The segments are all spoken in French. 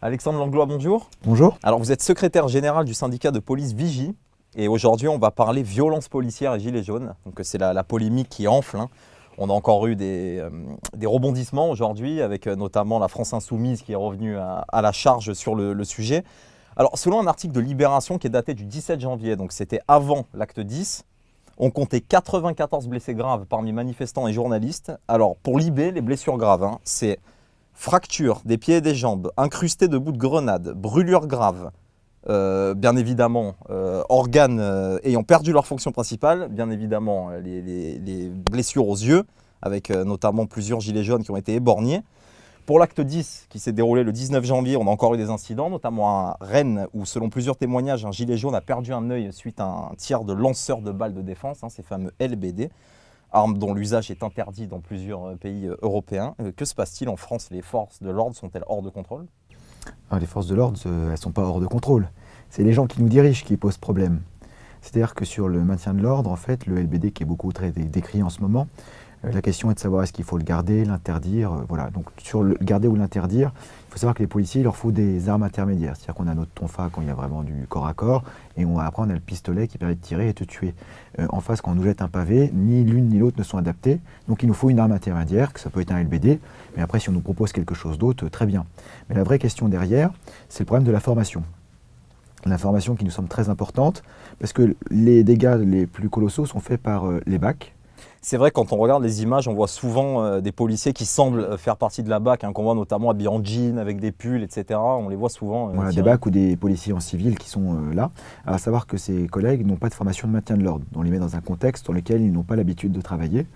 Alexandre Langlois, bonjour. Bonjour. Alors vous êtes secrétaire général du syndicat de police Vigie et aujourd'hui on va parler violence policière et gilets jaunes. Donc c'est la polémique qui enfle, hein. On a encore eu des rebondissements aujourd'hui avec notamment la France Insoumise qui est revenue à la charge sur le sujet. Alors selon un article de Libération qui est daté du 17 janvier, donc c'était avant l'acte 10, on comptait 94 blessés graves parmi manifestants et journalistes. Alors pour Libé, les blessures graves, hein, c'est fractures des pieds et des jambes, incrustées de bouts de grenades, brûlures graves, bien évidemment organes ayant perdu leur fonction principale, bien évidemment les blessures aux yeux, avec notamment plusieurs gilets jaunes qui ont été éborgnés. Pour l'acte 10, qui s'est déroulé le 19 janvier, on a encore eu des incidents, notamment à Rennes, où selon plusieurs témoignages, un gilet jaune a perdu un œil suite à un tir de lanceur de balles de défense, hein, ces fameux LBD. Armes dont l'usage est interdit dans plusieurs pays européens. Que se passe-t-il en France? Les forces de l'ordre sont-elles hors de contrôle? Les forces de l'ordre, elles ne sont pas hors de contrôle. C'est les gens qui nous dirigent qui posent problème. C'est-à-dire que sur le maintien de l'ordre, en fait, le LBD qui est beaucoup très décrié en ce moment, la question est de savoir est-ce qu'il faut le garder, l'interdire. Voilà. Donc sur le garder ou l'interdire, il faut savoir que les policiers, il leur faut des armes intermédiaires. C'est-à-dire qu'on a notre tonfa quand il y a vraiment du corps à corps, et après on a le pistolet qui permet de tirer et de tuer. En face, quand on nous jette un pavé, ni l'une ni l'autre ne sont adaptés. Donc il nous faut une arme intermédiaire, que ça peut être un LBD, mais après si on nous propose quelque chose d'autre, très bien. Mais la vraie question derrière, c'est le problème de la formation. L'information qui nous semble très importante, parce que les dégâts les plus colossaux sont faits par les BAC. C'est vrai, quand on regarde les images, on voit souvent des policiers qui semblent faire partie de la BAC, hein, qu'on voit notamment habillés en jean, avec des pulls, etc. On les voit souvent Voilà, des BAC ou des policiers en civil qui sont là. À savoir que ces collègues n'ont pas de formation de maintien de l'ordre. On les met dans un contexte dans lequel ils n'ont pas l'habitude de travailler.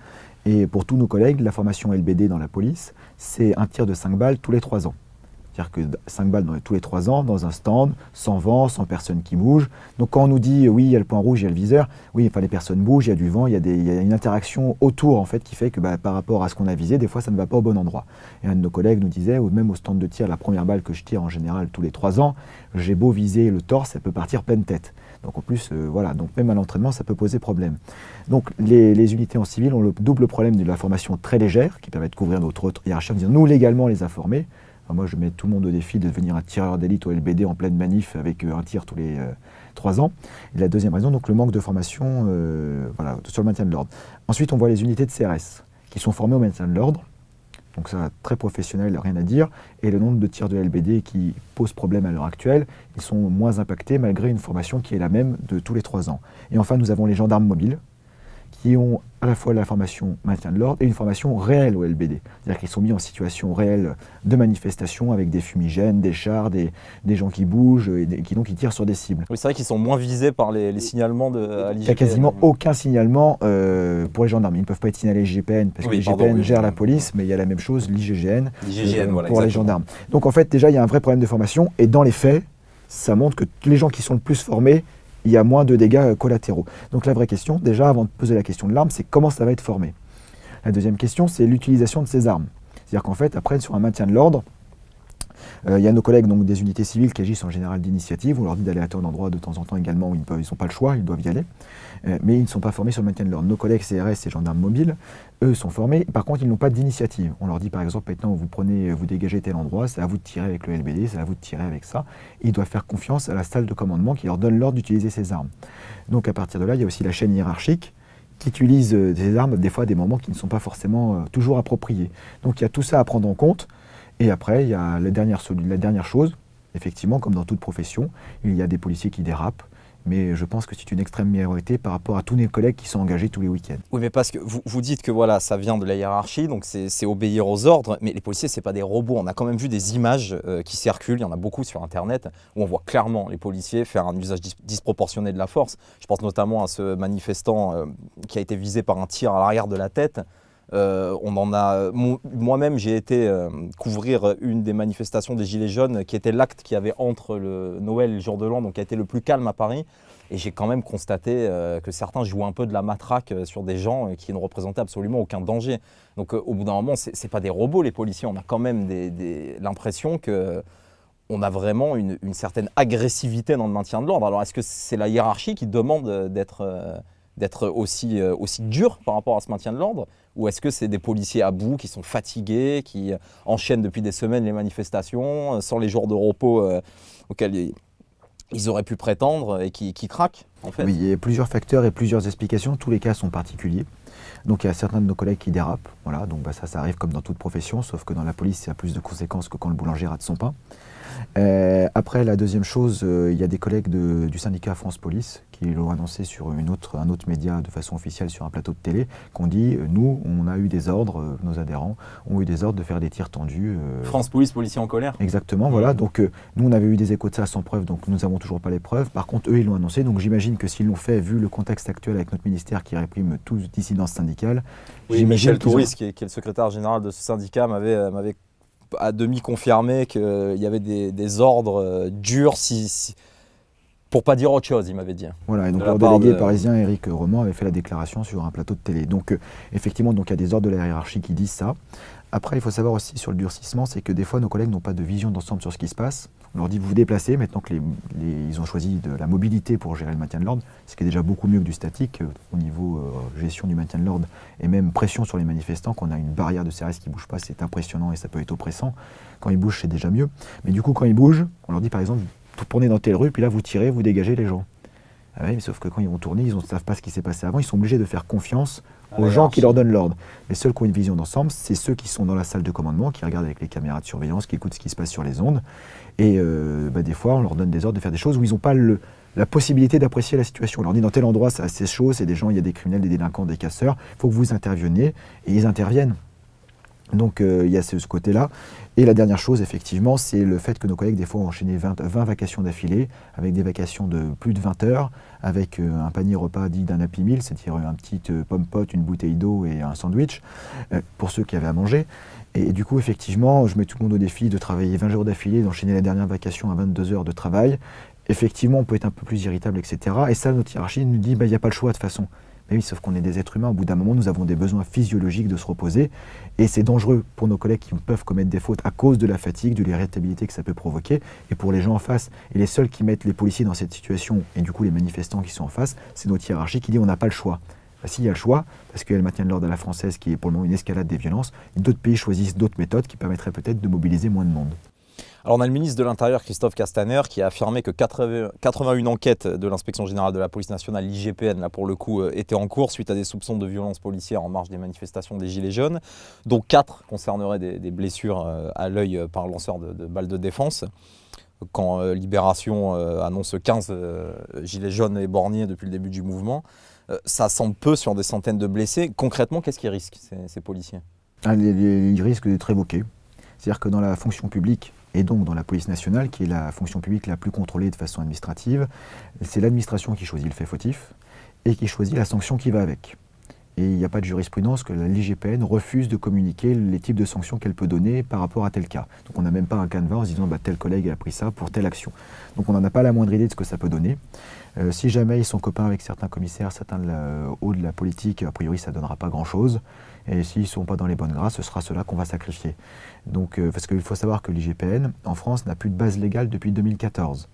Et pour tous nos collègues, la formation LBD dans la police, c'est un tir de 5 balles tous les 3 ans. C'est-à-dire que 5 balles tous les 3 ans, dans un stand, sans vent, sans personne qui bouge. Donc quand on nous dit, oui, il y a le point rouge, il y a le viseur, oui, enfin, les personnes bougent, il y a du vent, il y a une interaction autour, en fait, qui fait que par rapport à ce qu'on a visé, des fois, ça ne va pas au bon endroit. Et un de nos collègues nous disait, ou même au stand de tir, la première balle que je tire en général tous les 3 ans, j'ai beau viser le torse, ça peut partir pleine tête. Donc en plus, voilà, donc même à l'entraînement, ça peut poser problème. Donc les unités en civil ont le double problème de la formation très légère, qui permet de couvrir notre hiérarchie en disant, nous, légalement, les informer. Moi, je mets tout le monde au défi de devenir un tireur d'élite au LBD en pleine manif avec un tir tous les 3 ans. Et la deuxième raison, donc le manque de formation voilà, sur le maintien de l'ordre. Ensuite, on voit les unités de CRS qui sont formées au maintien de l'ordre. Donc ça, très professionnel, rien à dire. Et le nombre de tirs de LBD qui posent problème à l'heure actuelle, ils sont moins impactés malgré une formation qui est la même de tous les 3 ans. Et enfin, nous avons les gendarmes mobiles qui ont à la fois la formation maintien de l'ordre et une formation réelle au LBD. C'est-à-dire qu'ils sont mis en situation réelle de manifestation avec des fumigènes, des chars, des gens qui bougent et qui tirent sur des cibles. Oui, c'est vrai qu'ils sont moins visés par les signalements à l'IGPN. Il n'y a quasiment aucun signalement pour les gendarmes. Ils ne peuvent pas être signalés IGPN parce que l'IGPN gère la police, mais il y a la même chose, l'IGGN, voilà, pour les gendarmes. Donc en fait, déjà, il y a un vrai problème de formation et dans les faits, ça montre que les gens qui sont le plus formés, il y a moins de dégâts collatéraux. Donc la vraie question, déjà avant de poser la question de l'arme, c'est comment ça va être formé. La deuxième question, c'est l'utilisation de ces armes. C'est-à-dire qu'en fait, après, sur un maintien de l'ordre, il y a nos collègues donc, des unités civiles qui agissent en général d'initiative. On leur dit d'aller à tel endroit de temps en temps également où ils n'ont pas le choix, ils doivent y aller. Mais ils ne sont pas formés sur le maintien de l'ordre. Nos collègues CRS et gendarmes mobiles, eux, sont formés. Par contre, ils n'ont pas d'initiative. On leur dit par exemple, maintenant, vous dégagez tel endroit, c'est à vous de tirer avec le LBD, c'est à vous de tirer avec ça. Et ils doivent faire confiance à la salle de commandement qui leur donne l'ordre d'utiliser ces armes. Donc à partir de là, il y a aussi la chaîne hiérarchique qui utilise des armes, des fois à des moments qui ne sont pas forcément toujours appropriés. Donc il y a tout ça à prendre en compte. Et après, il y a la dernière chose, effectivement, comme dans toute profession, il y a des policiers qui dérapent, mais je pense que c'est une extrême minorité par rapport à tous les collègues qui sont engagés tous les week-ends. Oui, mais parce que vous dites que voilà, ça vient de la hiérarchie, donc c'est obéir aux ordres, mais les policiers, c'est pas des robots. On a quand même vu des images qui circulent, il y en a beaucoup sur Internet, où on voit clairement les policiers faire un usage disproportionné de la force. Je pense notamment à ce manifestant qui a été visé par un tir à l'arrière de la tête. Moi-même, j'ai été couvrir une des manifestations des Gilets jaunes qui était l'acte qu'il y avait entre le Noël et le jour de l'an, donc qui a été le plus calme à Paris. Et j'ai quand même constaté que certains jouaient un peu de la matraque sur des gens qui ne représentaient absolument aucun danger. Donc au bout d'un moment, c'est pas des robots les policiers, on a quand même l'impression qu'on a vraiment une certaine agressivité dans le maintien de l'ordre. Alors est-ce que c'est la hiérarchie qui demande d'être aussi dur par rapport à ce maintien de l'ordre? Ou est-ce que c'est des policiers à bout, qui sont fatigués, qui enchaînent depuis des semaines les manifestations, sans les jours de repos auxquels ils auraient pu prétendre et qui craquent en fait? Oui, il y a plusieurs facteurs et plusieurs explications. Tous les cas sont particuliers. Donc il y a certains de nos collègues qui dérapent. Voilà, donc ça arrive comme dans toute profession, sauf que dans la police, ça a plus de conséquences que quand le boulanger rate son pain. Après, la deuxième chose, il y a des collègues du syndicat France Police qui l'ont annoncé sur un autre média de façon officielle sur un plateau de télé, qu'on dit, nous, on a eu des ordres, nos adhérents ont eu des ordres de faire des tirs tendus. France Police, policiers en colère. Exactement, voilà. Donc nous, on avait eu des échos de ça sans preuve, donc nous n'avons toujours pas les preuves. Par contre, eux, ils l'ont annoncé, donc j'imagine que s'ils l'ont fait, vu le contexte actuel avec notre ministère qui réprime toute dissidence syndicale. Oui, Michel Touris, qui est le secrétaire général de ce syndicat, m'avait à demi confirmé qu'il y avait des ordres durs, pour pas dire autre chose, il m'avait dit. Voilà, et donc leur délégué parisien, Éric Roman, avait fait la déclaration sur un plateau de télé. Donc effectivement, donc, il y a des ordres de la hiérarchie qui disent ça. Après, il faut savoir aussi sur le durcissement, c'est que des fois, nos collègues n'ont pas de vision d'ensemble sur ce qui se passe. On leur dit, vous vous déplacez, maintenant qu'ils ont choisi de la mobilité pour gérer le maintien de l'ordre, ce qui est déjà beaucoup mieux que du statique au niveau gestion du maintien de l'ordre et même pression sur les manifestants. Quand on a une barrière de CRS qui ne bouge pas, c'est impressionnant et ça peut être oppressant. Quand ils bougent, c'est déjà mieux. Mais du coup, quand ils bougent, on leur dit par exemple, vous tournez dans telle rue, puis là, vous tirez, vous dégagez les gens. Ah oui, mais sauf que quand ils vont tourner, ils ne savent pas ce qui s'est passé avant, ils sont obligés de faire confiance aux gens qui leur donnent l'ordre. Les seuls qui ont une vision d'ensemble, c'est ceux qui sont dans la salle de commandement, qui regardent avec les caméras de surveillance, qui écoutent ce qui se passe sur les ondes. Et des fois, on leur donne des ordres de faire des choses où ils n'ont pas la possibilité d'apprécier la situation. On leur dit dans tel endroit, c'est assez chaud, c'est des gens, il y a des criminels, des délinquants, des casseurs, il faut que vous interveniez, et ils interviennent. Donc il y a ce côté-là. Et la dernière chose, effectivement, c'est le fait que nos collègues, des fois, ont enchaîné 20 vacations d'affilée, avec des vacations de plus de 20 heures, avec un panier repas dit d'un Happy Meal, c'est-à-dire un petit pomme-pote, une bouteille d'eau et un sandwich, pour ceux qui avaient à manger. Et du coup, effectivement, je mets tout le monde au défi de travailler 20 jours d'affilée, d'enchaîner la dernière vacation à 22 heures de travail. Effectivement, on peut être un peu plus irritable, etc. Et ça, notre hiérarchie nous dit, il n'y a pas le choix de toute façon. Mais oui, sauf qu'on est des êtres humains, au bout d'un moment, nous avons des besoins physiologiques de se reposer. Et c'est dangereux pour nos collègues qui peuvent commettre des fautes à cause de la fatigue, de l'irritabilité que ça peut provoquer, et pour les gens en face. Et les seuls qui mettent les policiers dans cette situation, et du coup les manifestants qui sont en face, c'est notre hiérarchie qui dit on n'a pas le choix. Bah, s'il y a le choix, parce qu'il y a le maintien de l'ordre à la française qui est pour le moment une escalade des violences, d'autres pays choisissent d'autres méthodes qui permettraient peut-être de mobiliser moins de monde. Alors on a le ministre de l'Intérieur, Christophe Castaner, qui a affirmé que 81 enquêtes de l'Inspection Générale de la Police Nationale, l'IGPN, là pour le coup, étaient en cours suite à des soupçons de violences policières en marge des manifestations des Gilets jaunes, dont 4 concerneraient des blessures à l'œil par lanceur de balles de défense. Quand Libération annonce 15 Gilets jaunes et borniers depuis le début du mouvement, ça semble peu sur des centaines de blessés. Concrètement, qu'est-ce qu'ils risquent, ces policiers? Ils risquent d'être évoqués. C'est-à-dire que dans la fonction publique, et donc dans la police nationale, qui est la fonction publique la plus contrôlée de façon administrative, c'est l'administration qui choisit le fait fautif et qui choisit la sanction qui va avec. Et il n'y a pas de jurisprudence que l'IGPN refuse de communiquer les types de sanctions qu'elle peut donner par rapport à tel cas. Donc on n'a même pas un canevas en se disant tel collègue a pris ça pour telle action. Donc on n'en a pas la moindre idée de ce que ça peut donner. Si jamais ils sont copains avec certains commissaires, certains hauts de la politique, a priori ça ne donnera pas grand-chose. Et s'ils ne sont pas dans les bonnes grâces, ce sera ceux-là qu'on va sacrifier. Donc, parce qu'il faut savoir que l'IGPN, en France, n'a plus de base légale depuis 2014.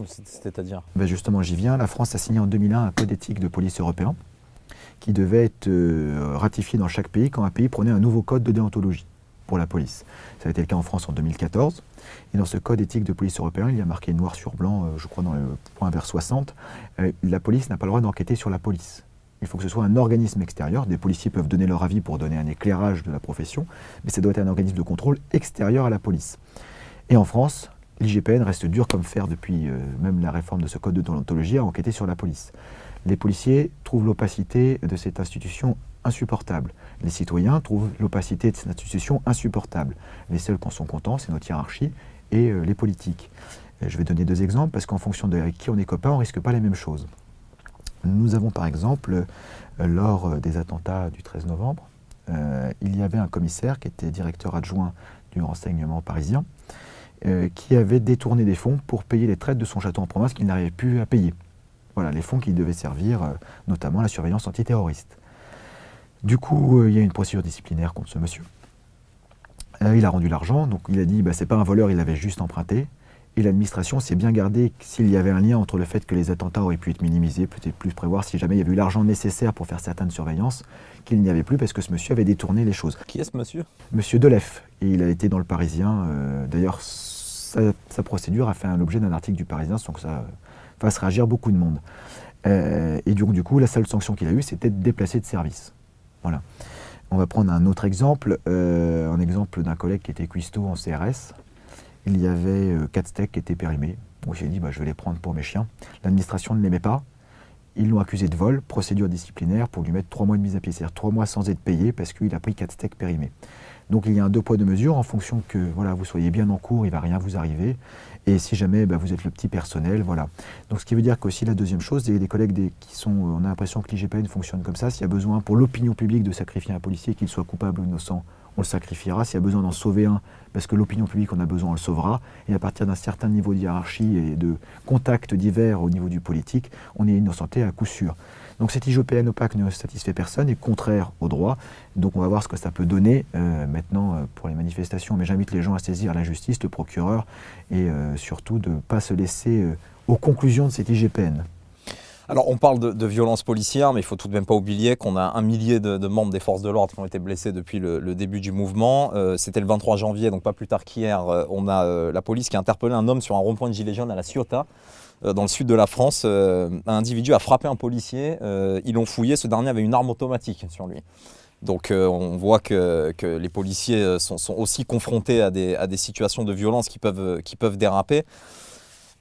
C'est-à-dire Justement, j'y viens. La France a signé en 2001 un code éthique de police européen qui devait être ratifié dans chaque pays quand un pays prenait un nouveau code de déontologie pour la police. Ça a été le cas en France en 2014. Et dans ce code éthique de police européen, il y a marqué noir sur blanc, je crois dans le point vers 60, la police n'a pas le droit d'enquêter sur la police. Il faut que ce soit un organisme extérieur. Des policiers peuvent donner leur avis pour donner un éclairage de la profession, mais ça doit être un organisme de contrôle extérieur à la police. Et en France, l'IGPN reste dur comme fer depuis même la réforme de ce code de déontologie à enquêter sur la police. Les policiers trouvent l'opacité de cette institution insupportable. Les citoyens trouvent l'opacité de cette institution insupportable. Les seuls qui en sont contents, c'est notre hiérarchie et les politiques. Je vais donner 2 exemples, parce qu'en fonction de avec qui on est copain, on ne risque pas les mêmes choses. Nous avons par exemple, lors des attentats du 13 novembre, il y avait un commissaire qui était directeur adjoint du renseignement parisien, qui avait détourné des fonds pour payer les traites de son château en province qu'il n'arrivait plus à payer. Voilà, les fonds qui devaient servir notamment à la surveillance antiterroriste. Du coup, il y a une procédure disciplinaire contre ce monsieur. Il a rendu l'argent, donc il a dit c'est pas un voleur, il avait juste emprunté. Et l'administration s'est bien gardée s'il y avait un lien entre le fait que les attentats auraient pu être minimisés, peut-être plus prévoir si jamais il y avait eu l'argent nécessaire pour faire certaines surveillances, qu'il n'y avait plus parce que ce monsieur avait détourné les choses. Qui est ce monsieur? Monsieur Delef, et il a été dans le Parisien. D'ailleurs, sa procédure a fait l'objet d'un article du Parisien, sans que ça fasse réagir beaucoup de monde. Et donc, du coup, la seule sanction qu'il a eue, c'était de déplacer de service. Voilà. On va prendre un autre exemple, un exemple d'un collègue qui était cuistot en CRS. Il y avait 4 steaks qui étaient périmés. Donc j'ai dit, je vais les prendre pour mes chiens. L'administration ne l'aimait pas. Ils l'ont accusé de vol, procédure disciplinaire pour lui mettre 3 mois de mise à pied. C'est-à-dire 3 mois sans être payé parce qu'il a pris 4 steaks périmés. Donc il y a un 2 poids 2 mesures en fonction que vous soyez bien en cours, il ne va rien vous arriver. Et si jamais vous êtes le petit personnel, voilà. Donc ce qui veut dire qu'aussi la deuxième chose, des collègues qui sont, on a l'impression que l'IGPN fonctionne comme ça. S'il y a besoin pour l'opinion publique de sacrifier un policier, qu'il soit coupable ou innocent, on le sacrifiera. S'il y a besoin d'en sauver un, parce que l'opinion publique en a besoin, on le sauvera. Et à partir d'un certain niveau de hiérarchie et de contacts divers au niveau du politique, on est innocenté à coup sûr. Donc cette IGPN opaque ne satisfait personne, est contraire au droit. Donc on va voir ce que ça peut donner maintenant pour les manifestations. Mais j'invite les gens à saisir la justice, le procureur, et surtout de ne pas se laisser aux conclusions de cette IGPN. Alors on parle de violence policière, mais il ne faut tout de même pas oublier qu'on a 1 millier de membres des forces de l'ordre qui ont été blessés depuis le début du mouvement. C'était le 23 janvier, donc pas plus tard qu'hier, on a la police qui a interpellé un homme sur un rond-point de Gilets jaunes à la Ciotat, dans le sud de la France. Un individu a frappé un policier, ils l'ont fouillé, ce dernier avait une arme automatique sur lui. Donc on voit que les policiers sont aussi confrontés à des situations de violence qui peuvent déraper.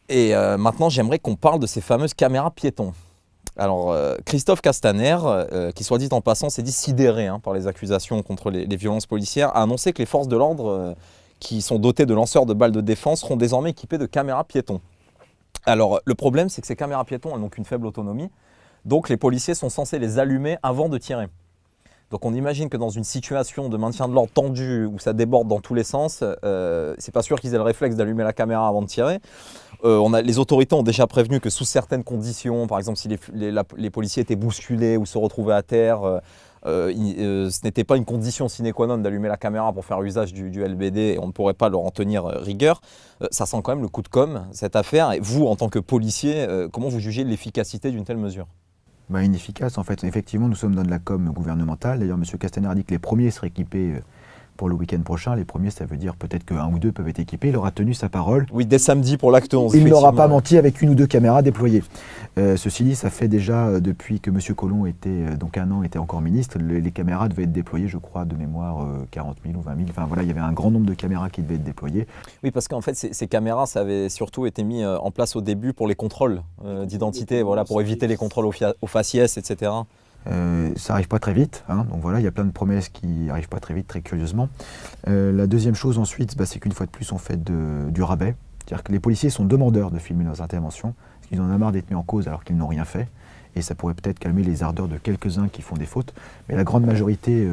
Et maintenant, j'aimerais qu'on parle de ces fameuses caméras piétons. Alors, Christophe Castaner, qui soit dit en passant, s'est dit sidéré par les accusations contre les violences policières, a annoncé que les forces de l'ordre, qui sont dotées de lanceurs de balles de défense, seront désormais équipées de caméras piétons. Alors, le problème, c'est que ces caméras piétons, elles n'ont qu'une faible autonomie, donc les policiers sont censés les allumer avant de tirer. Donc on imagine que dans une situation de maintien de l'ordre tendu où ça déborde dans tous les sens, c'est pas sûr qu'ils aient le réflexe d'allumer la caméra avant de tirer. Les autorités ont déjà prévenu que sous certaines conditions, par exemple si les policiers étaient bousculés ou se retrouvaient à terre, ce n'était pas une condition sine qua non d'allumer la caméra pour faire usage du LBD et on ne pourrait pas leur en tenir rigueur. Ça sent quand même le coup de com', cette affaire. Et vous, en tant que policier, comment vous jugez l'efficacité d'une telle mesure ? Inefficace en fait. Effectivement, nous sommes dans de la com gouvernementale. D'ailleurs, M. Castaner a dit que les premiers seraient équipés pour le week-end prochain. Les premiers, ça veut dire peut-être qu'un ou deux peuvent être équipés. Il aura tenu sa parole. Oui, dès samedi pour l'acte 11. Il n'aura pas menti avec 1 ou 2 caméras déployées. Ceci dit, ça fait déjà depuis que M. Collomb était, donc 1 an, était encore ministre, les caméras devaient être déployées, je crois, de mémoire, 40 000 ou 20 000. Enfin voilà, il y avait un grand nombre de caméras qui devaient être déployées. Oui, parce qu'en fait, ces caméras, ça avait surtout été mis en place au début pour les contrôles d'identité, voilà, pour éviter les contrôles au faciès, etc. Ça n'arrive pas très vite, donc voilà, il y a plein de promesses qui n'arrivent pas très vite, très curieusement. La deuxième chose ensuite, c'est qu'une fois de plus, on fait du rabais. C'est-à-dire que les policiers sont demandeurs de filmer leurs interventions, parce qu'ils en ont marre d'être mis en cause alors qu'ils n'ont rien fait. Et ça pourrait peut-être calmer les ardeurs de quelques-uns qui font des fautes. Mais la grande majorité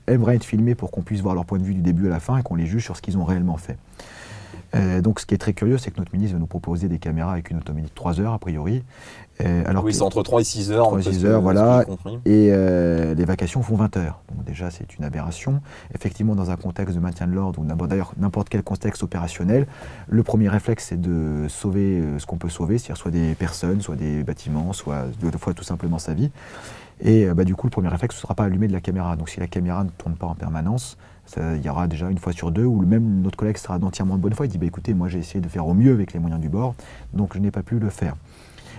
aimerait être filmés pour qu'on puisse voir leur point de vue du début à la fin et qu'on les juge sur ce qu'ils ont réellement fait. Donc ce qui est très curieux, c'est que notre ministre va nous proposer des caméras avec une autonomie de 3 heures a priori. Alors oui, c'est entre 3 et 6 heures. 3 et 6 heures, voilà. Et les vacations font 20 heures. Donc déjà, c'est une aberration. Effectivement, dans un contexte de maintien de l'ordre, ou d'ailleurs n'importe quel contexte opérationnel, le premier réflexe, c'est de sauver ce qu'on peut sauver, c'est-à-dire soit des personnes, soit des bâtiments, soit deux fois tout simplement sa vie. Et du coup, le premier réflexe, ce ne sera pas allumer de la caméra. Donc si la caméra ne tourne pas en permanence, il y aura déjà 1 fois sur 2 où même notre collègue sera d'entièrement de bonne foi. Il dit écoutez, moi j'ai essayé de faire au mieux avec les moyens du bord, donc je n'ai pas pu le faire.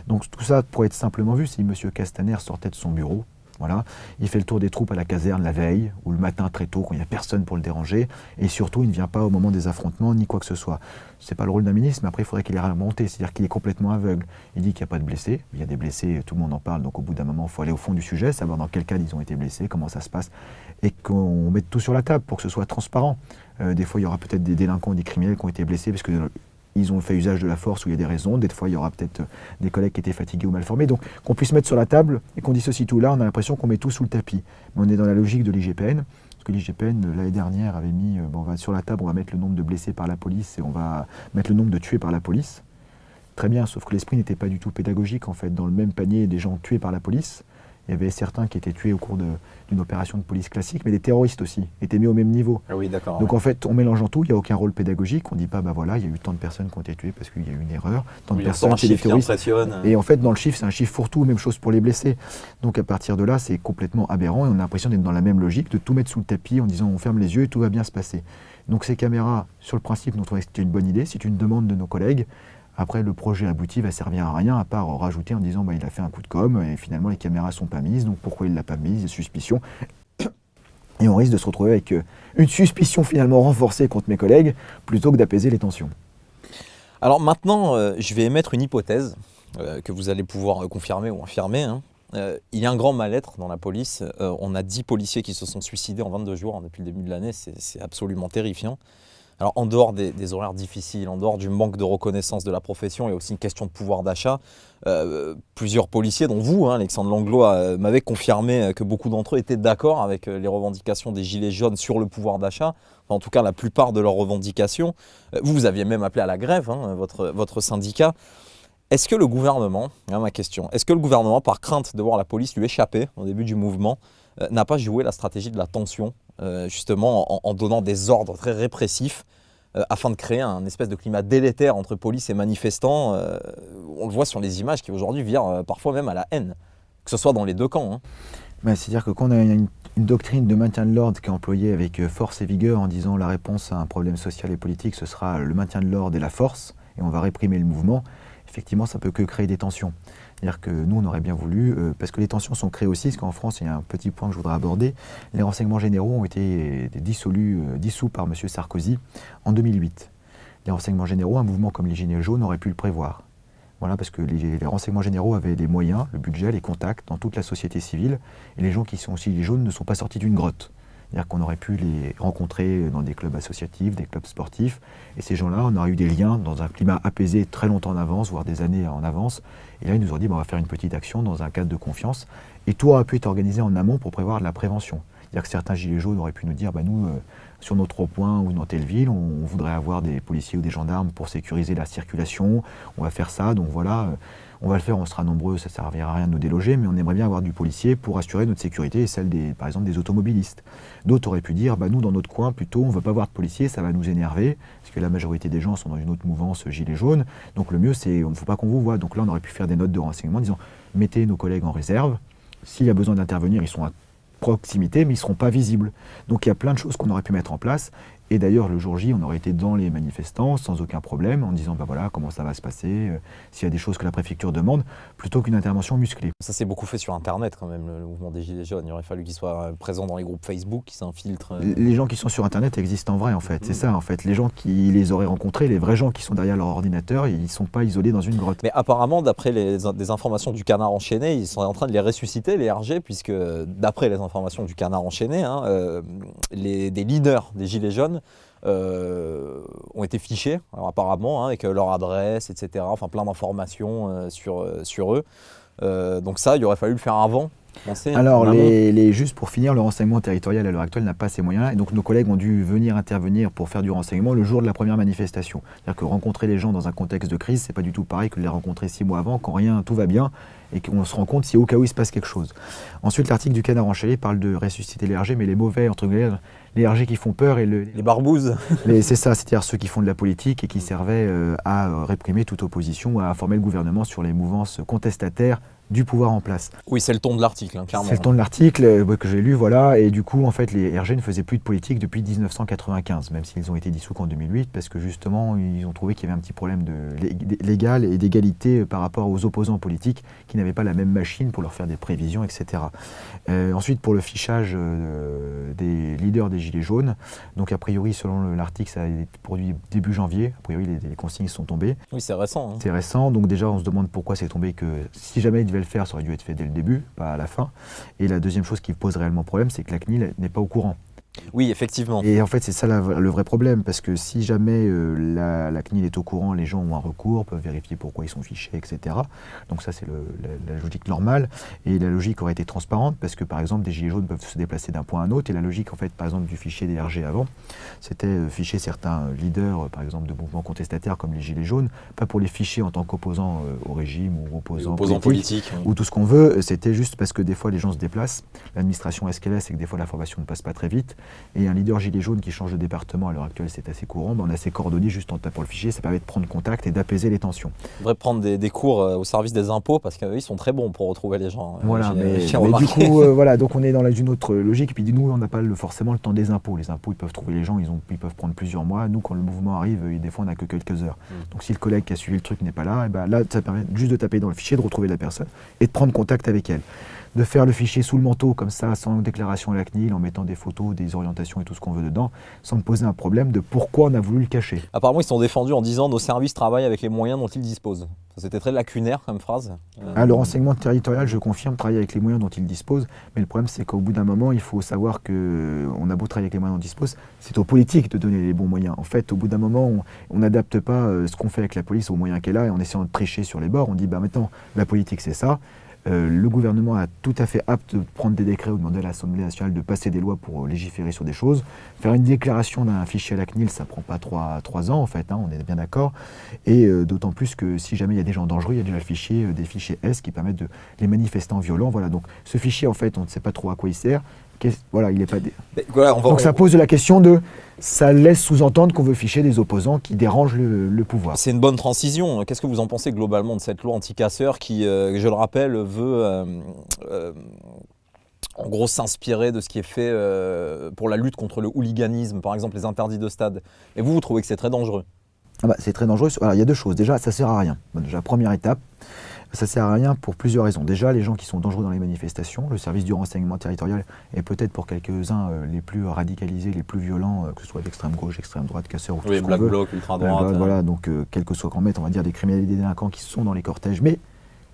Donc tout ça pourrait être simplement vu si M. Castaner sortait de son bureau. Voilà. Il fait le tour des troupes à la caserne la veille ou le matin très tôt quand il n'y a personne pour le déranger. Et surtout, il ne vient pas au moment des affrontements ni quoi que ce soit. Ce n'est pas le rôle d'un ministre, mais après, il faudrait qu'il ait remonté, c'est-à-dire qu'il est complètement aveugle. Il dit qu'il n'y a pas de blessés. Il y a des blessés, tout le monde en parle. Donc au bout d'un moment, il faut aller au fond du sujet, savoir dans quel cas ils ont été blessés, comment ça se passe. Et qu'on mette tout sur la table pour que ce soit transparent. Des fois, il y aura peut-être des délinquants, des criminels qui ont été blessés parce que ils ont fait usage de la force où il y a des raisons. Des fois, il y aura peut-être des collègues qui étaient fatigués ou mal formés. Donc, qu'on puisse mettre sur la table et qu'on dissocie tout. Là, on a l'impression qu'on met tout sous le tapis. Mais on est dans la logique de l'IGPN. Parce que l'IGPN, l'année dernière, avait mis on va sur la table, on va mettre le nombre de blessés par la police et on va mettre le nombre de tués par la police. Très bien, sauf que l'esprit n'était pas du tout pédagogique. En fait, dans le même panier, des gens tués par la police Il y avait certains qui étaient tués au cours d'une opération de police classique, mais des terroristes aussi étaient mis au même niveau. Ah oui, d'accord. Donc en fait, on mélange en tout, il n'y a aucun rôle pédagogique. On ne dit pas, bah voilà, il y a eu tant de personnes qui ont été tuées parce qu'il y a eu une erreur, tant de personnes qui des terroristes. impressionne. Et en fait, dans le chiffre, c'est un chiffre fourre-tout, même chose pour les blessés. Donc à partir de là, c'est complètement aberrant et on a l'impression d'être dans la même logique, de tout mettre sous le tapis en disant on ferme les yeux et tout va bien se passer. Donc ces caméras, sur le principe, nous trouvons que c'était une bonne idée, c'est une demande de nos collègues. Après, le projet abouti va servir à rien, à part rajouter en disant bah, il a fait un coup de com' et finalement les caméras ne sont pas mises, donc pourquoi il ne l'a pas mise, des suspicions. Et on risque de se retrouver avec une suspicion finalement renforcée contre mes collègues, plutôt que d'apaiser les tensions. Alors maintenant, je vais émettre une hypothèse que vous allez pouvoir confirmer ou infirmer. Hein. Il y a un grand mal-être dans la police. On a 10 policiers qui se sont suicidés en 22 jours depuis le début de l'année. C'est absolument terrifiant. Alors en dehors des horaires difficiles, en dehors du manque de reconnaissance de la profession, il y a aussi une question de pouvoir d'achat. Plusieurs policiers, dont vous, hein, Alexandre Langlois, m'avaient confirmé que beaucoup d'entre eux étaient d'accord avec les revendications des Gilets jaunes sur le pouvoir d'achat. Enfin, en tout cas, la plupart de leurs revendications. Vous aviez même appelé à la grève, hein, votre syndicat. Est-ce que le gouvernement, ma question, est-ce que le gouvernement, par crainte de voir la police lui échapper au début du mouvement, n'a pas joué la stratégie de la tension, justement en donnant des ordres très répressifs afin de créer un espèce de climat délétère entre police et manifestants. On le voit sur les images qui aujourd'hui virent parfois même à la haine, que ce soit dans les deux camps. Hein. Ben, c'est-à-dire que quand on a une doctrine de maintien de l'ordre qui est employée avec force et vigueur en disant la réponse à un problème social et politique, ce sera le maintien de l'ordre et la force, et on va réprimer le mouvement, effectivement, ça peut que créer des tensions. C'est-à-dire que nous, on aurait bien voulu, parce que les tensions sont créées aussi, parce qu'en France, il y a un petit point que je voudrais aborder, les renseignements généraux ont été dissous par M. Sarkozy en 2008. Les renseignements généraux, un mouvement comme les Gilets jaunes aurait pu le prévoir. Voilà, parce que les renseignements généraux avaient des moyens, le budget, les contacts dans toute la société civile, et les gens qui sont Gilets jaunes ne sont pas sortis d'une grotte. C'est-à-dire qu'on aurait pu les rencontrer dans des clubs associatifs, des clubs sportifs, et ces gens-là, on aurait eu des liens dans un climat apaisé très longtemps en avance, voire des années en avance. Et là, ils nous ont dit, on va faire une petite action dans un cadre de confiance. Et tout aurait pu être organisé en amont pour prévoir de la prévention. C'est-à-dire que certains gilets jaunes auraient pu nous dire, nous, sur nos 3 points ou dans telle ville, on voudrait avoir des policiers ou des gendarmes pour sécuriser la circulation, on va faire ça, donc voilà, on va le faire, on sera nombreux, ça ne servira à rien de nous déloger, mais on aimerait bien avoir du policier pour assurer notre sécurité et celle, par exemple, des automobilistes. D'autres auraient pu dire, nous, dans notre coin, plutôt, on ne veut pas voir de policiers, ça va nous énerver, parce que la majorité des gens sont dans une autre mouvance gilet jaune, donc le mieux, c'est, il ne faut pas qu'on vous voit. Donc là, on aurait pu faire des notes de renseignement en disant, mettez nos collègues en réserve, s'il y a besoin d'intervenir, ils sont à proximité, mais ils ne seront pas visibles. Donc il y a plein de choses qu'on aurait pu mettre en place. Et d'ailleurs, le jour J, on aurait été dans les manifestants sans aucun problème, en disant voilà comment ça va se passer, s'il y a des choses que la préfecture demande, plutôt qu'une intervention musclée. Ça s'est beaucoup fait sur Internet quand même, le mouvement des Gilets jaunes. Il aurait fallu qu'ils soient présents dans les groupes Facebook, qu'ils s'infiltrent. Les gens qui sont sur Internet existent en vrai, en fait. C'est ça, en fait. Les gens qui les auraient rencontrés, les vrais gens qui sont derrière leur ordinateur, ils ne sont pas isolés dans une grotte. Mais apparemment, d'après des informations du Canard enchaîné, ils sont en train de les ressusciter, les RG, puisque d'après les informations du Canard enchaîné, des leaders des Gilets jaunes ont été fichés, alors apparemment, avec leur adresse, etc. Enfin, plein d'informations sur eux. Donc ça, il aurait fallu le faire avant. Alors, juste pour finir, le renseignement territorial à l'heure actuelle n'a pas ces moyens-là. Et donc, nos collègues ont dû venir intervenir pour faire du renseignement le jour de la première manifestation. C'est-à-dire que rencontrer les gens dans un contexte de crise, c'est pas du tout pareil que de les rencontrer 6 mois avant, quand tout va bien, et qu'on se rend compte si au cas où il se passe quelque chose. Ensuite, l'article du Canard enchaîné parle de ressusciter les RG, mais les mauvais, entre guillemets, les RG qui font peur et les barbouzes. C'est ça, c'est-à-dire ceux qui font de la politique et qui servaient à réprimer toute opposition, à informer le gouvernement sur les mouvances contestataires du pouvoir en place. Oui, c'est le ton de l'article, clairement. C'est le ton de l'article que j'ai lu, voilà. Et du coup, en fait, les RG ne faisaient plus de politique depuis 1995, même s'ils ont été dissous qu'en 2008, parce que justement, ils ont trouvé qu'il y avait un petit problème légal et d'égalité par rapport aux opposants politiques qui n'avaient pas la même machine pour leur faire des prévisions, etc. Ensuite, pour le fichage des leaders des Gilets jaunes, donc a priori, selon l'article, ça a été produit début janvier. A priori, les consignes sont tombées. Oui, c'est récent. C'est récent, donc déjà, on se demande pourquoi c'est tombé, que si jamais il devait le faire, ça aurait dû être fait dès le début, pas à la fin. Et la deuxième chose qui pose réellement problème, c'est que la CNIL n'est pas au courant. Oui, effectivement. Et en fait, c'est ça le vrai problème, parce que si jamais la CNIL est au courant, les gens ont un recours, peuvent vérifier pourquoi ils sont fichés, etc. Donc ça, c'est la logique normale. Et la logique aurait été transparente, parce que par exemple, des gilets jaunes peuvent se déplacer d'un point à un autre. Et la logique, en fait, par exemple, du fichier des RG avant, c'était ficher certains leaders, par exemple, de mouvements contestataires comme les gilets jaunes, pas pour les ficher en tant qu'opposants au régime ou opposants politiques, oui. ou tout ce qu'on veut. C'était juste parce que des fois, les gens se déplacent. L'administration est ce qu'elle est, c'est que des fois, l'information ne passe pas très vite. Et un leader gilet jaune qui change de département à l'heure actuelle, c'est assez courant. On a ses coordonnées juste en tapant le fichier, ça permet de prendre contact et d'apaiser les tensions. On devrait prendre des cours au service des impôts parce qu'ils sont très bons pour retrouver les gens. Voilà, mais du coup, voilà, donc on est dans une autre logique. Et puis nous, on n'a pas forcément le temps des impôts. Les impôts, ils peuvent trouver les gens, ils peuvent prendre plusieurs mois. Nous, quand le mouvement arrive, des fois, on n'a que quelques heures. Donc si le collègue qui a suivi le truc n'est pas là, et ben là, ça permet juste de taper dans le fichier, de retrouver la personne et de prendre contact avec elle. De faire le fichier sous le manteau, comme ça, sans déclaration à la CNIL, en mettant des photos, des orientations et tout ce qu'on veut dedans, sans me poser un problème de pourquoi on a voulu le cacher. Apparemment, ils sont défendus en disant « nos services travaillent avec les moyens dont ils disposent ». C'était très lacunaire comme phrase. Le renseignement territorial, je confirme, travaille avec les moyens dont il dispose, mais le problème, c'est qu'au bout d'un moment, il faut savoir qu'on a beau travailler avec les moyens dont on dispose, c'est aux politiques de donner les bons moyens. En fait, au bout d'un moment, on n'adapte pas ce qu'on fait avec la police aux moyens qu'elle a, et en essayant de tricher sur les bords, on dit « bah maintenant, la politique, c'est ça ». Le gouvernement a tout à fait apte de prendre des décrets ou demander à l'Assemblée nationale de passer des lois pour légiférer sur des choses. Faire une déclaration d'un fichier à la CNIL, ça ne prend pas 3 ans en fait, on est bien d'accord. Et d'autant plus que si jamais il y a des gens dangereux, il y a déjà le fichier, des fichiers S qui permettent les manifestants violents. Voilà, donc ce fichier en fait, on ne sait pas trop à quoi il sert. Voilà, il n'est pas. Donc ça pose la question de. Ça laisse sous-entendre qu'on veut ficher des opposants qui dérangent le pouvoir. C'est une bonne transition. Qu'est-ce que vous en pensez globalement de cette loi anti-casseurs qui, je le rappelle, veut en gros s'inspirer de ce qui est fait pour la lutte contre le hooliganisme, par exemple les interdits de stade. Et vous trouvez que c'est très dangereux? C'est très dangereux. Alors, il y a deux choses. Déjà, ça ne sert à rien. Déjà, première étape, ça ne sert à rien pour plusieurs raisons. Déjà, les gens qui sont dangereux dans les manifestations, le service du renseignement territorial est peut-être pour quelques-uns les plus radicalisés, les plus violents, que ce soit d'extrême gauche, extrême droite, casseurs ou tout ce qu'on veut. Black Bloc, ultra droite. Voilà, donc quel que soit qu'on mette, on va dire des criminels et des délinquants qui sont dans les cortèges. Mais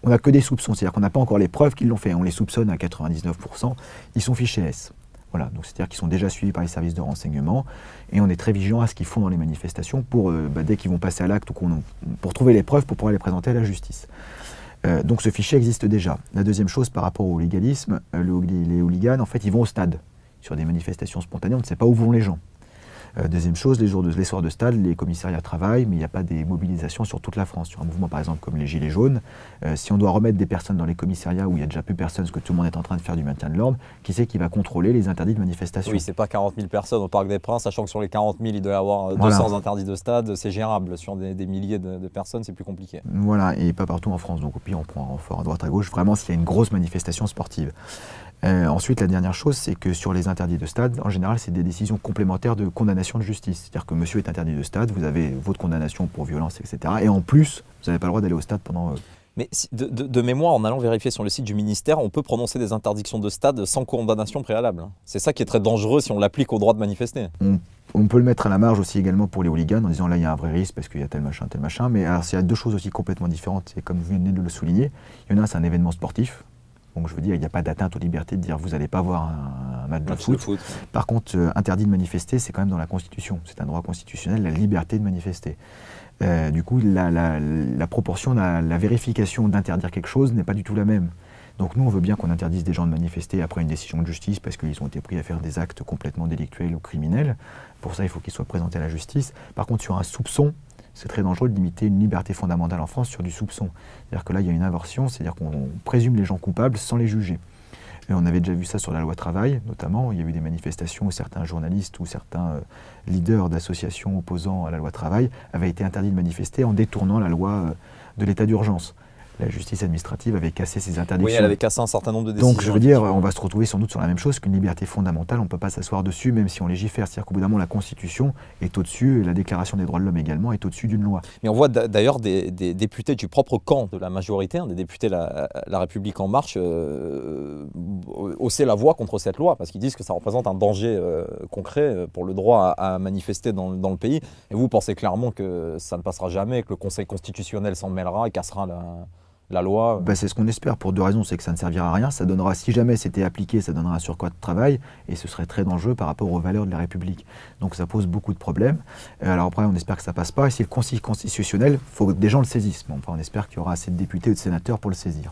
on n'a que des soupçons, c'est-à-dire qu'on n'a pas encore les preuves qu'ils l'ont fait. On les soupçonne à 99%, ils sont fichés S. Voilà, donc c'est-à-dire qu'ils sont déjà suivis par les services de renseignement et on est très vigilant à ce qu'ils font dans les manifestations pour, dès qu'ils vont passer à l'acte, pour trouver les preuves pour pouvoir les présenter à la justice. Donc ce fichier existe déjà. La deuxième chose par rapport au légalisme, les hooligans, en fait, ils vont au stade. Sur des manifestations spontanées, on ne sait pas où vont les gens. Deuxième chose, les soirs de stade, les commissariats travaillent, mais il n'y a pas des mobilisations sur toute la France. Sur un mouvement par exemple comme les Gilets jaunes, si on doit remettre des personnes dans les commissariats où il n'y a déjà plus personne, parce que tout le monde est en train de faire du maintien de l'ordre, qui c'est qui va contrôler les interdits de manifestation? Oui, c'est pas 40 000 personnes au Parc des Princes, sachant que sur les 40 000, il doit y avoir 200 interdits de stade, c'est gérable. Sur des milliers de personnes, c'est plus compliqué. Voilà, et pas partout en France, donc au pire on prend un renfort à droite à gauche, vraiment s'il y a une grosse manifestation sportive. Ensuite, la dernière chose, c'est que sur les interdits de stade, en général, c'est des décisions complémentaires de condamnation de justice. C'est-à-dire que monsieur est interdit de stade, vous avez votre condamnation pour violence, etc. Et en plus, vous n'avez pas le droit d'aller au stade pendant... Mais de mémoire, en allant vérifier sur le site du ministère, on peut prononcer des interdictions de stade sans condamnation préalable. C'est ça qui est très dangereux si on l'applique au droit de manifester. On peut le mettre à la marge aussi également pour les hooligans en disant là il y a un vrai risque parce qu'il y a tel machin. Mais alors il y a deux choses aussi complètement différentes et comme vous venez de le souligner, il y en a un, c'est un événement sportif. Donc je veux dire, il n'y a pas d'atteinte aux libertés de dire vous n'allez pas voir un match de foot. Par contre, interdit de manifester, c'est quand même dans la Constitution. C'est un droit constitutionnel, la liberté de manifester. Du coup, la proportion, la vérification d'interdire quelque chose n'est pas du tout la même. Donc nous, on veut bien qu'on interdise des gens de manifester après une décision de justice parce qu'ils ont été pris à faire des actes complètement délictuels ou criminels. Pour ça, il faut qu'ils soient présentés à la justice. Par contre, sur un soupçon, c'est très dangereux de limiter une liberté fondamentale en France sur du soupçon. C'est-à-dire que là, il y a une inversion, c'est-à-dire qu'on présume les gens coupables sans les juger. Et on avait déjà vu ça sur la loi travail, notamment. Il y a eu des manifestations où certains journalistes ou certains leaders d'associations opposant à la loi travail avaient été interdits de manifester en détournant la loi de l'état d'urgence. La justice administrative avait cassé ces interdictions. Oui, elle avait cassé un certain nombre de décisions. Donc je veux dire, on va se retrouver sans doute sur la même chose qu'une liberté fondamentale, on ne peut pas s'asseoir dessus même si on légifère. C'est-à-dire qu'au bout d'un moment, la Constitution est au-dessus, et la Déclaration des droits de l'homme également est au-dessus d'une loi. Mais on voit d'ailleurs des députés du propre camp de la majorité, des députés La République En Marche, hausser la voix contre cette loi parce qu'ils disent que ça représente un danger concret pour le droit à manifester dans le pays. Et vous pensez clairement que ça ne passera jamais, que le Conseil constitutionnel s'en mêlera et cassera la loi. C'est ce qu'on espère pour deux raisons. C'est que ça ne servira à rien. Ça donnera, si jamais c'était appliqué, ça donnera un surcroît de travail et ce serait très dangereux par rapport aux valeurs de la République. Donc ça pose beaucoup de problèmes. Alors après, on espère que ça passe pas. Et si le Conseil constitutionnel, il faut que des gens le saisissent. Mais enfin, on espère qu'il y aura assez de députés ou de sénateurs pour le saisir.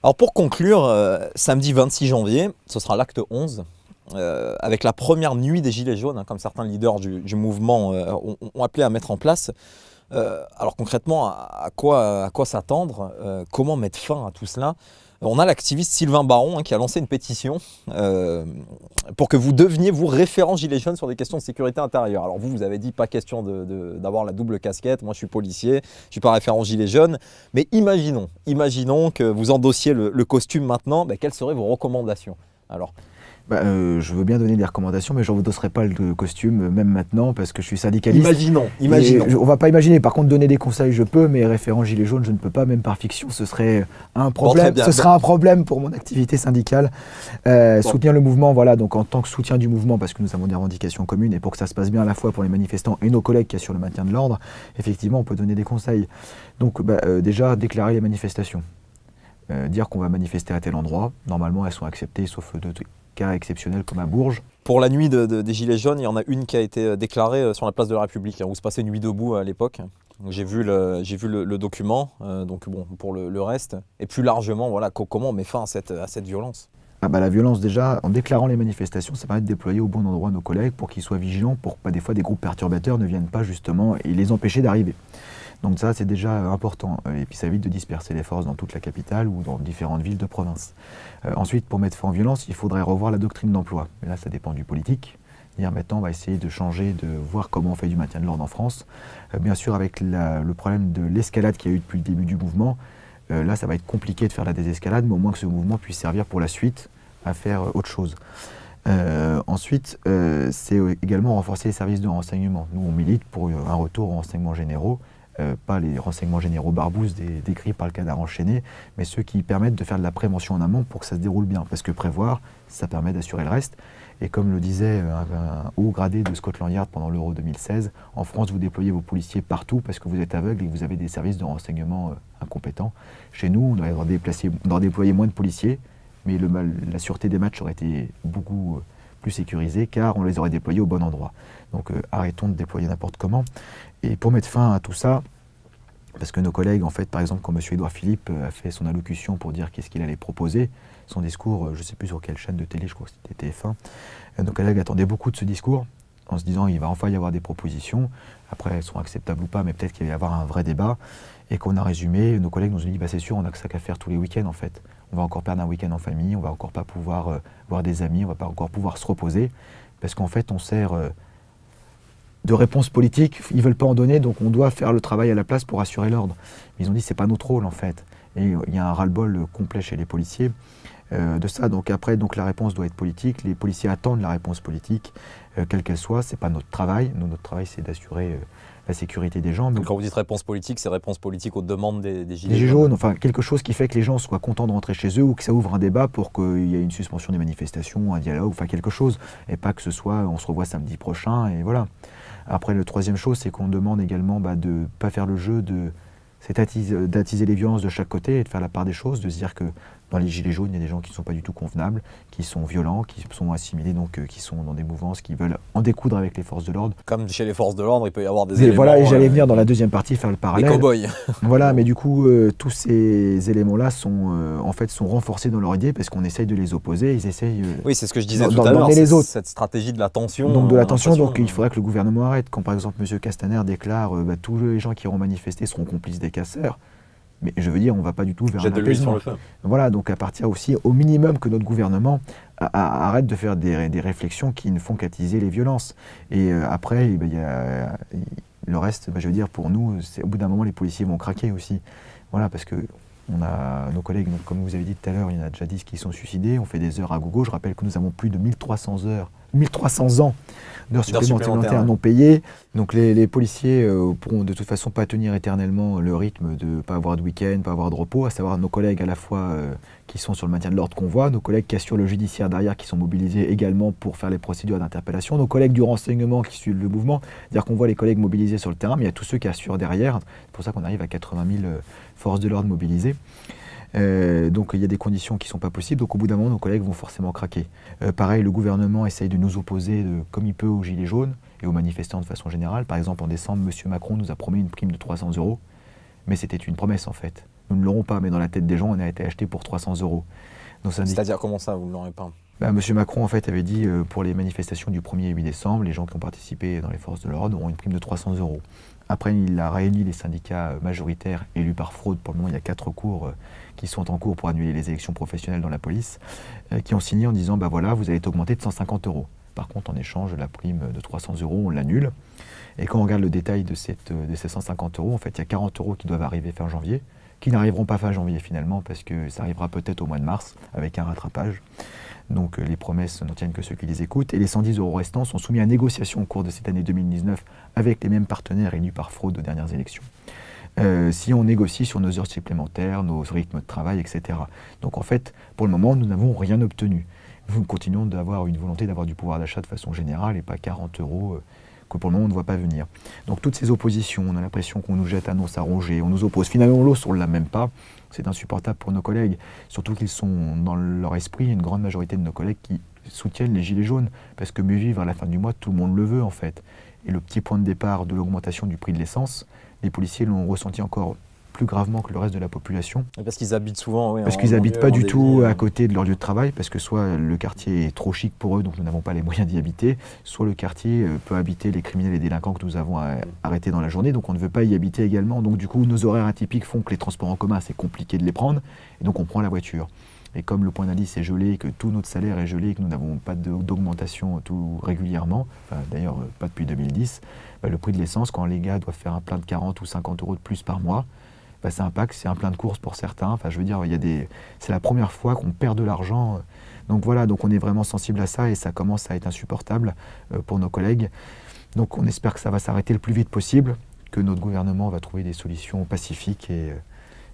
Alors pour conclure, samedi 26 janvier, ce sera l'acte 11. Avec la première nuit des Gilets jaunes, comme certains leaders du mouvement ont appelé à mettre en place. Alors concrètement, à quoi s'attendre, comment mettre fin à tout cela? On a l'activiste Sylvain Baron qui a lancé une pétition pour que vous deveniez, vous, référent Gilets jaunes sur des questions de sécurité intérieure. Alors vous avez dit pas question d'avoir la double casquette, moi je suis policier, je ne suis pas référent Gilets jaunes, mais imaginons que vous endossiez le costume maintenant, quelles seraient vos recommandations alors? Je veux bien donner des recommandations, mais je ne redosserai pas le costume, même maintenant, parce que je suis syndicaliste. Imaginons. On ne va pas imaginer. Par contre, donner des conseils, je peux, mais référent Gilets jaunes, je ne peux pas, même par fiction. Ce serait un problème. Bon, sera un problème pour mon activité syndicale. Soutenir le mouvement, voilà, donc en tant que soutien du mouvement, parce que nous avons des revendications communes, et pour que ça se passe bien à la fois pour les manifestants et nos collègues qui assurent le maintien de l'ordre, effectivement, on peut donner des conseils. Donc, déjà, déclarer les manifestations. Dire qu'on va manifester à tel endroit. Normalement, elles sont acceptées, sauf deux cas exceptionnels comme à Bourges. Pour la nuit des Gilets jaunes, il y en a une qui a été déclarée sur la place de la République, où se passait une nuit debout à l'époque. J'ai vu le document, donc bon, pour le reste. Et plus largement, voilà, comment on met fin à cette violence? La violence, déjà, en déclarant les manifestations, ça permet de déployer au bon endroit nos collègues pour qu'ils soient vigilants, pour que des fois des groupes perturbateurs ne viennent pas justement et les empêcher d'arriver. Donc ça, c'est déjà important. Et puis ça évite de disperser les forces dans toute la capitale ou dans différentes villes de province. Ensuite, pour mettre fin en violence, il faudrait revoir la doctrine d'emploi. Mais là, ça dépend du politique. Dire maintenant, on va essayer de changer, de voir comment on fait du maintien de l'ordre en France. Bien sûr, avec le problème de l'escalade qu'il y a eu depuis le début du mouvement, là, ça va être compliqué de faire la désescalade, mais au moins que ce mouvement puisse servir pour la suite à faire autre chose. Ensuite, c'est également renforcer les services de renseignement. Nous, on milite pour un retour aux renseignements généraux, pas les renseignements généraux barbouzes décrits par le canard enchaîné, mais ceux qui permettent de faire de la prévention en amont pour que ça se déroule bien. Parce que prévoir, ça permet d'assurer le reste. Et comme le disait un haut gradé de Scotland Yard pendant l'Euro 2016, en France, vous déployez vos policiers partout parce que vous êtes aveugle et que vous avez des services de renseignement incompétents. Chez nous, on doit déployer moins de policiers, mais la sûreté des matchs aurait été beaucoup plus sécurisée car on les aurait déployés au bon endroit. Donc arrêtons de déployer n'importe comment. Et pour mettre fin à tout ça, parce que nos collègues, en fait, par exemple, quand M. Édouard Philippe a fait son allocution pour dire qu'est-ce qu'il allait proposer, son discours, je ne sais plus sur quelle chaîne de télé, je crois que c'était TF1, nos collègues attendaient beaucoup de ce discours, en se disant il va enfin y avoir des propositions, après elles sont acceptables ou pas, mais peut-être qu'il va y avoir un vrai débat, et qu'on a résumé, nos collègues nous ont dit c'est sûr, on n'a que ça qu'à faire tous les week-ends en fait. On va encore perdre un week-end en famille, on va encore pas pouvoir voir des amis, on va pas encore pouvoir se reposer, parce qu'en fait on sert de réponse politique, ils ne veulent pas en donner, donc on doit faire le travail à la place pour assurer l'ordre. Ils ont dit c'est pas notre rôle en fait. Et il y a un ras-le-bol complet chez les policiers de ça. Donc après, la réponse doit être politique. Les policiers attendent la réponse politique, quelle qu'elle soit. C'est pas notre travail. Nous, notre travail, c'est d'assurer la sécurité des gens. Donc quand vous dites réponse politique, c'est réponse politique aux demandes des Gilets jaunes. Enfin quelque chose qui fait que les gens soient contents de rentrer chez eux ou que ça ouvre un débat pour qu'il y ait une suspension des manifestations, un dialogue, enfin quelque chose. Et pas que ce soit on se revoit samedi prochain et voilà. Après, la troisième chose, c'est qu'on demande également de ne pas faire le jeu d'attiser les violences de chaque côté et de faire la part des choses, de se dire que dans les Gilets jaunes, il y a des gens qui ne sont pas du tout convenables, qui sont violents, qui sont assimilés, donc qui sont dans des mouvances, qui veulent en découdre avec les forces de l'ordre. Comme chez les forces de l'ordre, il peut y avoir des éléments... Voilà, et j'allais venir dans la deuxième partie faire le parallèle. Les cow-boys. Voilà, mais du coup, tous ces éléments-là sont renforcés dans leur idée parce qu'on essaye de les opposer, ils essayent... oui, c'est ce que je disais tout à l'heure, cette stratégie de la tension. Donc de la tension, donc il faudrait que le gouvernement arrête. Quand par exemple M. Castaner déclare tous les gens qui auront manifesté seront complices des casseurs, mais je veux dire, on ne va pas du tout vers un apaisement. Voilà, donc à partir aussi, au minimum, que notre gouvernement arrête de faire des réflexions qui ne font qu'attiser les violences. Et après, il y a le reste, je veux dire, pour nous, au bout d'un moment, les policiers vont craquer aussi. Voilà, parce que on a nos collègues, donc, comme vous avez dit tout à l'heure, il y en a déjà 10 qui sont suicidés, on fait des heures à gogo. Je rappelle que nous avons plus de 1300 heures 1300 ans d'heures supplémentaires non payées. Donc les policiers pourront de toute façon pas tenir éternellement le rythme de ne pas avoir de week-end, pas avoir de repos, à savoir nos collègues à la fois qui sont sur le maintien de l'ordre qu'on voit, nos collègues qui assurent le judiciaire derrière, qui sont mobilisés également pour faire les procédures d'interpellation, nos collègues du renseignement qui suivent le mouvement, c'est-à-dire qu'on voit les collègues mobilisés sur le terrain, mais il y a tous ceux qui assurent derrière, c'est pour ça qu'on arrive à 80 000 forces de l'ordre mobilisées. Donc il y a des conditions qui ne sont pas possibles, donc au bout d'un moment nos collègues vont forcément craquer. Pareil, le gouvernement essaye de nous opposer comme il peut aux gilets jaunes et aux manifestants de façon générale. Par exemple en décembre, M. Macron nous a promis une prime de 300 €, mais c'était une promesse en fait. Nous ne l'aurons pas, mais dans la tête des gens on a été acheté pour 300 €. C'est-à-dire comment ça, vous ne l'aurez pas? M. Macron en fait avait dit pour les manifestations du 1er et 8 décembre, les gens qui ont participé dans les forces de l'ordre auront une prime de 300 €. Après, il a réuni les syndicats majoritaires élus par fraude. Pour le moment, il y a 4 recours qui sont en cours pour annuler les élections professionnelles dans la police, qui ont signé en disant bah voilà, vous allez être augmenté de 150 €. Par contre, en échange, la prime de 300 €, on l'annule. Et quand on regarde le détail de ces 150 €, en fait, il y a 40 € qui doivent arriver fin janvier, qui n'arriveront pas fin janvier finalement, parce que ça arrivera peut-être au mois de mars, avec un rattrapage. Donc les promesses n'en tiennent que ceux qui les écoutent. Et les 110 € restants sont soumis à négociation au cours de cette année 2019 avec les mêmes partenaires élus par fraude aux dernières élections. Si on négocie sur nos heures supplémentaires, nos rythmes de travail, etc. Donc en fait, pour le moment, nous n'avons rien obtenu. Nous continuons d'avoir une volonté d'avoir du pouvoir d'achat de façon générale et pas 40 € que pour le moment on ne voit pas venir. Donc toutes ces oppositions, on a l'impression qu'on nous jette à nos à ronger, on nous oppose. Finalement, l'os, on ne l'a même pas. C'est insupportable pour nos collègues, surtout qu'ils sont dans leur esprit, une grande majorité de nos collègues qui soutiennent les gilets jaunes, parce que mieux vivre à la fin du mois, tout le monde le veut en fait. Et le petit point de départ de l'augmentation du prix de l'essence, les policiers l'ont ressenti encore plus gravement que le reste de la population. Et parce qu'ils habitent souvent, oui, parce qu'ils n'habitent pas du tout à côté de leur lieu de travail, parce que soit le quartier est trop chic pour eux, donc nous n'avons pas les moyens d'y habiter, soit le quartier peut habiter les criminels et délinquants que nous avons arrêtés dans la journée, donc on ne veut pas y habiter également. Donc du coup, nos horaires atypiques font que les transports en commun, c'est compliqué de les prendre, et donc on prend la voiture. Et comme le point d'indice est gelé, que tout notre salaire est gelé, et que nous n'avons pas d'augmentation tout régulièrement, d'ailleurs pas depuis 2010, le prix de l'essence, quand les gars doivent faire un plein de 40 ou 50 € de plus par mois, ça impacte, c'est un plein de courses pour certains. Enfin, je veux dire, c'est la première fois qu'on perd de l'argent. Donc voilà, donc on est vraiment sensible à ça et ça commence à être insupportable pour nos collègues. Donc on espère que ça va s'arrêter le plus vite possible, que notre gouvernement va trouver des solutions pacifiques et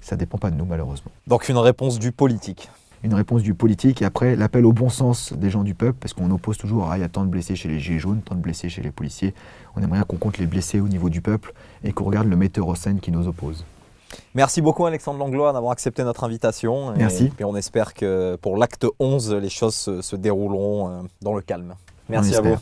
ça ne dépend pas de nous malheureusement. Donc une réponse du politique. Une réponse du politique et après l'appel au bon sens des gens du peuple, parce qu'on oppose toujours il y a tant de blessés chez les gilets jaunes, tant de blessés chez les policiers. On aimerait qu'on compte les blessés au niveau du peuple et qu'on regarde le metteur en scène qui nous oppose. Merci beaucoup Alexandre Langlois d'avoir accepté notre invitation. Merci. Et on espère que pour l'acte 11, les choses se dérouleront dans le calme. Merci à vous.